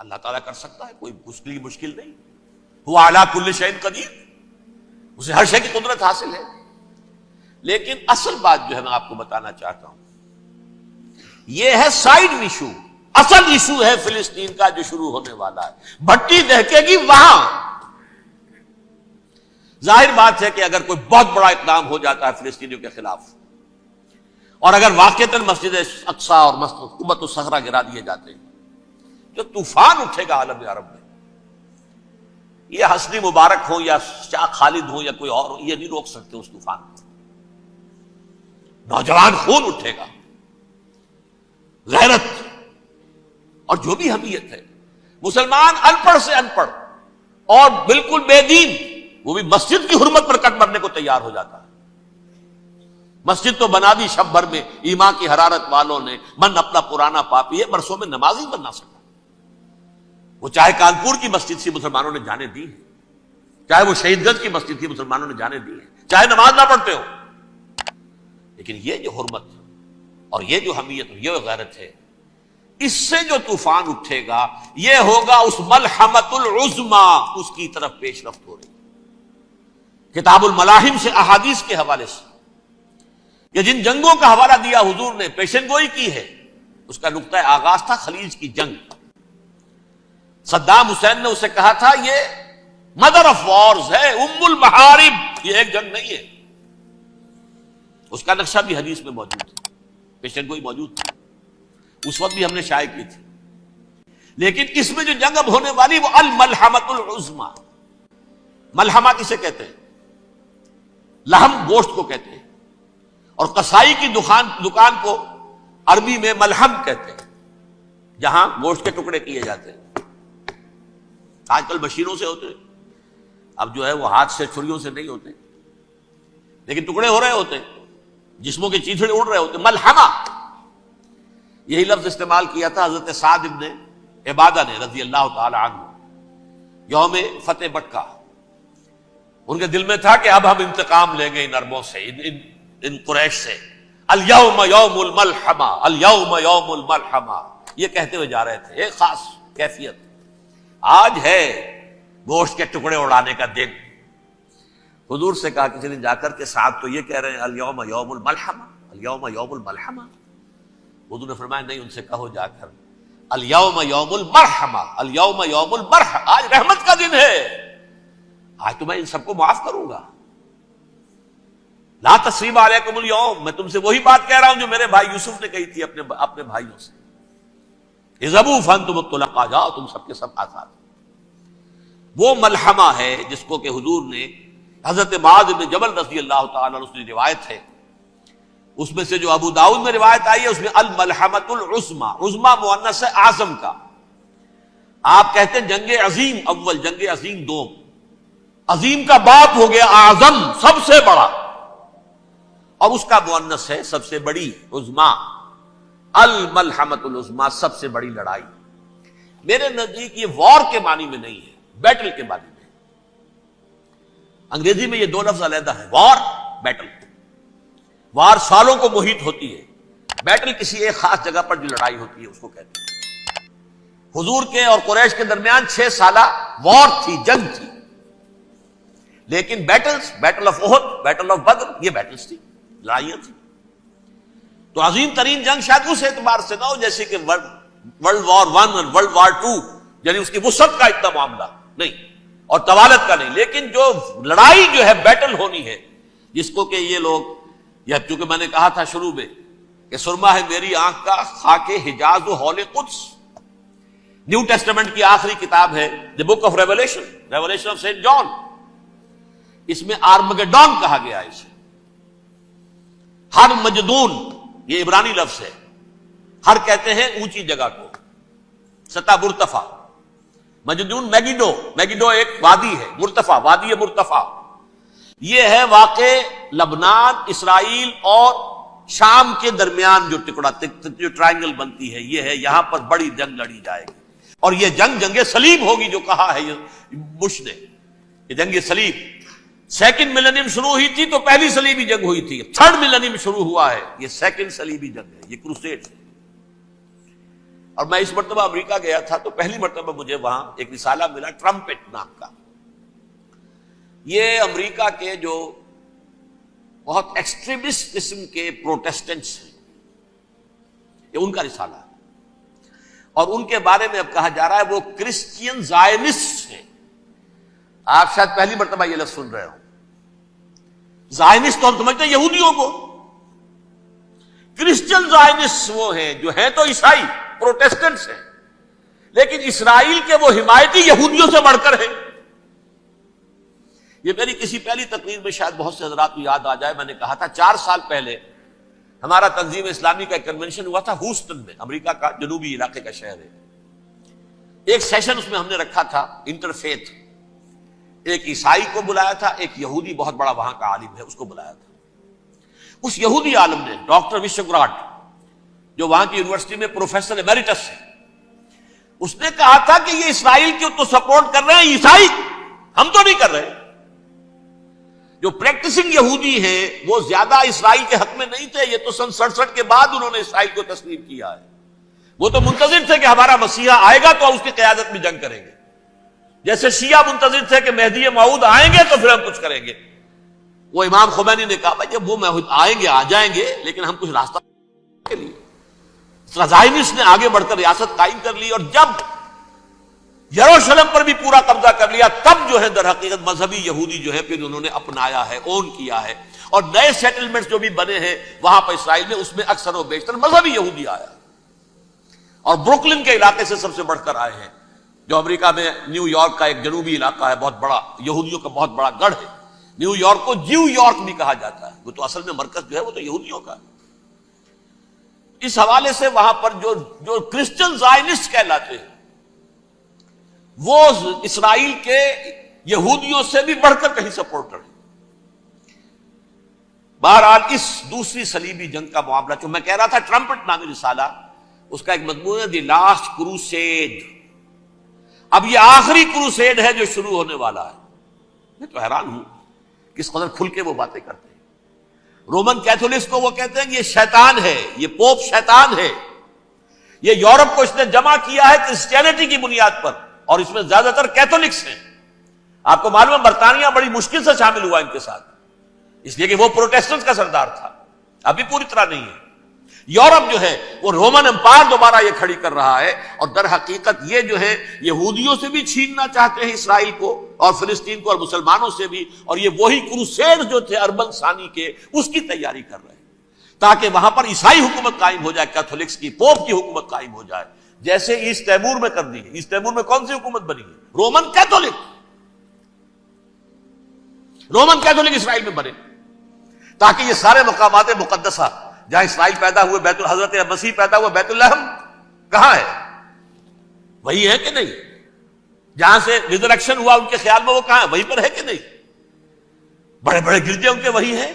اللہ تعالیٰ کر سکتا ہے، کوئی اس کے لیے مشکل نہیں. هو علی کل شیء قدیر، اسے ہر شے کی قدرت حاصل ہے. لیکن اصل بات جو ہے میں آپ کو بتانا چاہتا ہوں، یہ ہے سائیڈ ایشو. اصل ایشو ہے فلسطین کا جو شروع ہونے والا ہے. بھٹی دہکے گی وہاں. ظاہر بات ہے کہ اگر کوئی بہت بڑا اقدام ہو جاتا ہے فلسطینیوں کے خلاف، اور اگر واقعتاً مسجد اقصی اور قبۃ الصخرہ گرا دیے جاتے ہیں، جو طوفان اٹھے گا عالم عرب میں، یہ حسنی مبارک ہو یا شاہ خالد ہو یا کوئی اور ہو، یہ نہیں روک سکتے اس طوفان کو. نوجوان خون اٹھے گا، غیرت اور جو بھی حمیت ہے. مسلمان ان پڑھ سے ان پڑھ اور بالکل بے دین، وہ بھی مسجد کی حرمت پر کٹ مرنے کو تیار ہو جاتا ہے. مسجد تو بنا دی شب بھر میں ایمان کی حرارت والوں نے، من اپنا پرانا پاپی ہے، برسوں میں نماز ہی بن نہ سکا. وہ چاہے کانپور کی مسجد سے مسلمانوں نے جانے دی ہے، چاہے وہ شہید گنج کی مسجد تھی مسلمانوں نے جانے دی ہے، چاہے نماز نہ پڑھتے ہو. لیکن یہ جو حرمت اور یہ جو حمیت اور یہ غیرت ہے، اس سے جو طوفان اٹھے گا یہ ہوگا اس ملحمۃ العظما، اس کی طرف پیش رفت ہو رہی. کتاب الملاحم سے احادیث کے حوالے سے یہ جن جنگوں کا حوالہ دیا حضور نے، پیشن گوئی کی ہے، اس کا نقطہ آغاز تھا خلیج کی جنگ. صدام حسین نے اسے کہا تھا یہ مدر آف وارز ہے، ام المحارب، یہ ایک جنگ نہیں ہے. اس کا نقشہ بھی حدیث میں موجود ہے، پیشن گوئی موجود تھی، اس وقت بھی ہم نے شائع کی تھی. لیکن اس میں جو جنگ اب ہونے والی وہ الملحمۃ العظما. ملحمہ کسے کہتے ہیں؟ لحم گوشت کو کہتے ہیں، اور قصائی کی دکان کو عربی میں ملحم کہتے ہیں، جہاں گوشت کے ٹکڑے کیے جاتے ہیں. آج کل مشینوں سے ہوتے ہیں، اب جو ہے وہ ہاتھ سے چھریوں سے نہیں ہوتے، لیکن ٹکڑے ہو رہے ہوتے ہیں، جسموں کے چیتھڑے اڑ رہے ہوتے ہیں. ملحمہ، یہی لفظ استعمال کیا تھا حضرت سعد ابن عبادہ نے رضی اللہ تعالی عنہ یوم فتح مکہ. ان کے دل میں تھا کہ اب ہم انتقام لیں گے ان عربوں سے، ان قریش سے. الیوم یوم الملحمہ، الیوم یوم الملحمہ، یہ کہتے ہوئے جا رہے تھے. ایک خاص کیفیت، آج ہے گوشت کے ٹکڑے اڑانے کا دن. حضور سے کہا کسی دن جا کر کے سعد تو یہ کہہ رہے ہیں الیوم یوم الملحمہ، الیوم یوم الملحمہ. حضور نے فرمایا نہیں، ان سے کہو جا کر الیوم یوم المرحمہ، الیوم یوم المرحمہ، آج رحمت کا دن ہے، آج تو میں ان سب کو معاف کروں گا. لا تثریب علیکم اليوم، میں تم سے وہی بات کہہ رہا ہوں جو میرے بھائی یوسف نے کہی تھی اپنے بھائیوں سے. اذهبوا فانتم الطلقاء، جاؤ تم سب کے سب آزاد. وہ ملحمہ ہے جس کو کہ حضور نے حضرت معاذ بن جبل رضی اللہ تعالی عنہ کی روایت ہے، اس میں سے جو ابو داؤد میں روایت آئی ہے اس میں الملحمۃ العظما، عظما مؤنث ہے اعظم کا. آپ کہتے ہیں جنگ عظیم اول، جنگ عظیم دوم. عظیم کا باپ ہو گیا اعظم، سب سے بڑا، اور اس کا مؤنث ہے سب سے بڑی، عظما. الملحمۃ العظما، سب سے بڑی لڑائی. میرے نزدیک یہ وار کے معنی میں نہیں ہے، بیٹل کے معنی میں. انگریزی میں یہ دو لفظ علیحدہ ہیں، وار، بیٹل. وار سالوں کو محیط ہوتی ہے، بیٹل کسی ایک خاص جگہ پر جو لڑائی ہوتی ہے اس کو کہتے ہیں. حضور کے اور قریش کے درمیان 6 سالہ وار تھی، جنگ تھی. لیکن battles, battle of Uhud, battle of Badr, یہ بیٹلز تھی، لڑائیاں تھی. تو عظیم ترین جنگ شاید اس اعتبار سے نہ ہو جیسے کہ ورلڈ وار 1 اور ورلڈ وار 2، یعنی اس کی وسعت کا اتنا معاملہ نہیں اور طوالت کا نہیں. لیکن جو لڑائی جو ہے بیٹل ہونی ہے، جس کو کہ یہ لوگ، یا چونکہ میں نے کہا تھا شروع میں کہ سرما ہے میری آنکھ کا خاک حجاز و حول قدس. نیو ٹیسٹمنٹ کی آخری کتاب ہے the book of revelation, revelation of Saint John. اس میں آرمگڈون کہا گیا ہے اسے. ہر مجدون، یہ عبرانی لفظ ہے. ہر کہتے ہیں اونچی جگہ کو، سطح مرتفع. مجدون میگیڈو، میگیڈو ایک وادی ہے، مرتفع، وادی مرتفع. یہ ہے واقع لبنان، اسرائیل اور شام کے درمیان جو ٹکڑا، جو ٹرائنگل بنتی ہے، یہ ہے. یہاں پر بڑی جنگ لڑی جائے گی، اور یہ جنگ صلیب ہوگی جو کہا ہے بش نے، یہ جنگ صلیب. سیکنڈ ملینیم شروع ہوئی تھی تو پہلی صلیبی جنگ ہوئی تھی. 3rd ملینیم شروع ہوا ہے، یہ 2nd صلیبی جنگ ہے، یہ کروسیڈ ہے. اور میں اس مرتبہ امریکہ گیا تھا تو پہلی مرتبہ مجھے وہاں ایک رسالہ ملا ٹرمپٹ نام کا. یہ امریکہ کے جو بہت ایکسٹریمسٹ قسم کے پروٹیسٹنٹس ہیں، یہ ان کا رسالہ ہے، اور ان کے بارے میں اب کہا جا رہا ہے وہ کرسچین زائنسٹ ہیں. آپ شاید پہلی مرتبہ یہ لفظ سن رہے ہو. زائنسٹ تو ہم سمجھتے ہیں یہودیوں کو، کرسچین زائنسٹ وہ ہیں جو ہیں تو عیسائی پروٹیسٹنٹس ہیں، لیکن اسرائیل کے وہ حمایتی یہودیوں سے بڑھ کر ہیں. یہ میری کسی پہلی تقریر میں شاید بہت سے حضرات کو یاد آ جائے، میں نے کہا تھا 4 سال پہلے ہمارا تنظیم اسلامی کا ایک کنونشن ہوا تھا ہوسٹن میں، امریکہ کا جنوبی علاقے کا شہر ہے. ایک سیشن اس میں ہم نے رکھا تھا انٹرفیتھ، ایک عیسائی کو بلایا تھا، ایک یہودی بہت بڑا وہاں کا عالم ہے اس کو بلایا تھا. اس یہودی عالم نے ڈاکٹر وشوگراٹ، جو وہاں کی یونیورسٹی میں پروفیسر ایمیریٹس ہے، اس نے کہا تھا کہ یہ اسرائیل کی تو سپورٹ کر رہے ہیں عیسائی، ہم تو نہیں کر رہے. جو پریکٹسنگ یہودی ہیں وہ زیادہ اسرائیل کے حق میں نہیں تھے، یہ تو سن 67 کے بعد انہوں نے اسرائیل کو تسلیم کیا ہے. وہ تو منتظر تھے کہ ہمارا مسیحا آئے گا تو اس کی قیادت میں جنگ کریں گے، جیسے شیعہ منتظر تھے کہ مہدی موعود آئیں گے تو پھر ہم کچھ کریں گے. وہ امام خمینی نے کہا بھائی جب وہ آئیں گے آ جائیں گے، لیکن ہم کچھ راستہ کے لیے. زائنسٹ نے آگے بڑھ کر ریاست قائم کر لی، اور جب یروشلم پر بھی پورا قبضہ کر لیا تب جو ہے در حقیقت مذہبی یہودی جو ہے پھر انہوں نے اپنایا ہے، اون کیا ہے، اور نئے سیٹلمنٹس جو بھی بنے ہیں وہاں پر اسرائیل میں، اس میں اکثر و بیشتر مذہبی یہودی آیا، اور بروکلن کے علاقے سے سب سے بڑھ کر آئے ہیں، جو امریکہ میں نیو یارک کا ایک جنوبی علاقہ ہے، بہت بڑا یہودیوں کا بہت بڑا گڑھ ہے. نیو یارک کو جیو یارک بھی کہا جاتا ہے، وہ تو اصل میں مرکز جو ہے وہ تو یہودیوں کا ہے. اس حوالے سے وہاں پر جو کرسچن زائنسٹ کہلاتے ہیں وہ اسرائیل کے یہودیوں سے بھی بڑھ کر کہیں سپورٹر ہیں. بہرحال اس دوسری صلیبی جنگ کا معاملہ جو میں کہہ رہا تھا، ٹرمپٹ نامی رسالہ، اس کا ایک مضمون ہے دی لاسٹ کروسیڈ. اب یہ آخری کروسیڈ ہے جو شروع ہونے والا ہے. میں تو حیران ہوں کس قدر کھل کے وہ باتیں کرتے ہیں. رومن کیتھولکس کو وہ کہتے ہیں کہ یہ شیطان ہے، یہ پوپ شیطان ہے، یہ یورپ کو اس نے جمع کیا ہے کرسچینٹی کی بنیاد پر، اور اس میں زیادہ تر کیتھولکس ہیں. آپ کو معلوم ہے برطانیہ بڑی مشکل سے شامل ہوا ان کے ساتھ، اس لیے کہ وہ پروٹیسٹنٹ کا سردار تھا، ابھی پوری طرح نہیں ہے. یورپ جو ہے وہ رومن امپائر دوبارہ یہ کھڑی کر رہا ہے، اور در حقیقت یہ جو ہے یہودیوں سے بھی چھیننا چاہتے ہیں اسرائیل کو اور فلسطین کو، اور مسلمانوں سے بھی، اور یہ وہی کروسیڈ جو تھے اربن ثانی کے، اس کی تیاری کر رہے ہیں تاکہ وہاں پر عیسائی حکومت قائم ہو جائے، کیتھولکس کی، پوپ کی حکومت قائم ہو جائے، جیسے ایسٹ تیمور میں کر دی ہے. ایسٹ تیمور میں کون سی حکومت بنی ہے؟ Roman Catholic. رومن کیتھولک اسرائیل میں بنے، تاکہ یہ سارے مقامات مقدسہ جہاں اسرائیل پیدا ہوئے، بیت حضرت مسیح پیدا ہوئے، بیت الحم کہاں ہے؟ وہی ہے کہ نہیں؟ جہاں سے ریزریکشن ہوا ان کے خیال میں وہ کہاں ہے؟ وہیں پر ہے کہ نہیں؟ بڑے بڑے گرجے ان کے وہی ہیں.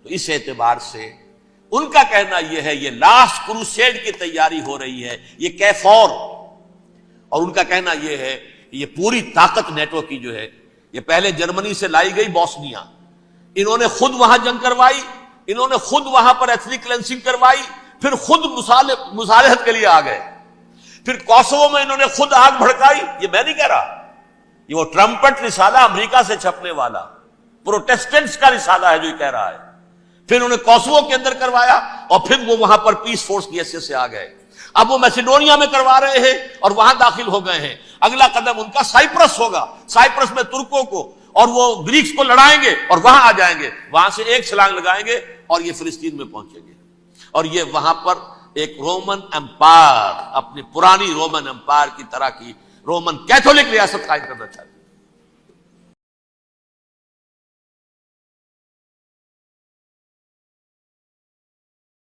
تو اس اعتبار سے ان کا کہنا یہ ہے یہ لاسٹ کروسیڈ کی تیاری ہو رہی ہے، یہ کیفور. اور ان کا کہنا یہ ہے کہ یہ پوری طاقت نیٹو کی جو ہے، یہ پہلے جرمنی سے لائی گئی بوسنیا، انہوں نے خود وہاں جنگ کروائی، انہوں نے خود وہاں پر ایتھنک کلینسنگ کروائی، پھر خود مصالحت کے لیے آ گئے، پھر کوسوو میں انہوں نے خود آگ بھڑکائی. یہ میں نہیں کہہ رہا، یہ وہ ٹرمپٹ رسالہ امریکہ سے چھپنے والا پروٹیسٹنٹس کا رسالہ ہے جو یہ کہہ رہا ہے. پھر انہوں نے کوسوو کے اندر کروایا، اور پھر وہ وہاں پر پیس فورس کی حیثیت سے آ گئے. اب وہ میسیڈونیا میں کروا رہے ہیں اور وہاں داخل ہو گئے ہیں. اگلا قدم ان کا سائپرس ہوگا، سائپرس میں ترکوں کو اور وہ گریکس کو لڑائیں گے اور وہاں آ جائیں گے، وہاں سے ایک چھلانگ لگائیں گے اور یہ فلسطین میں پہنچیں گے، اور یہ وہاں پر ایک رومن امپائر، اپنی پرانی رومن امپائر کی طرح کی رومن کیتھولک ریاست قائم کرنا چاہتے ہیں.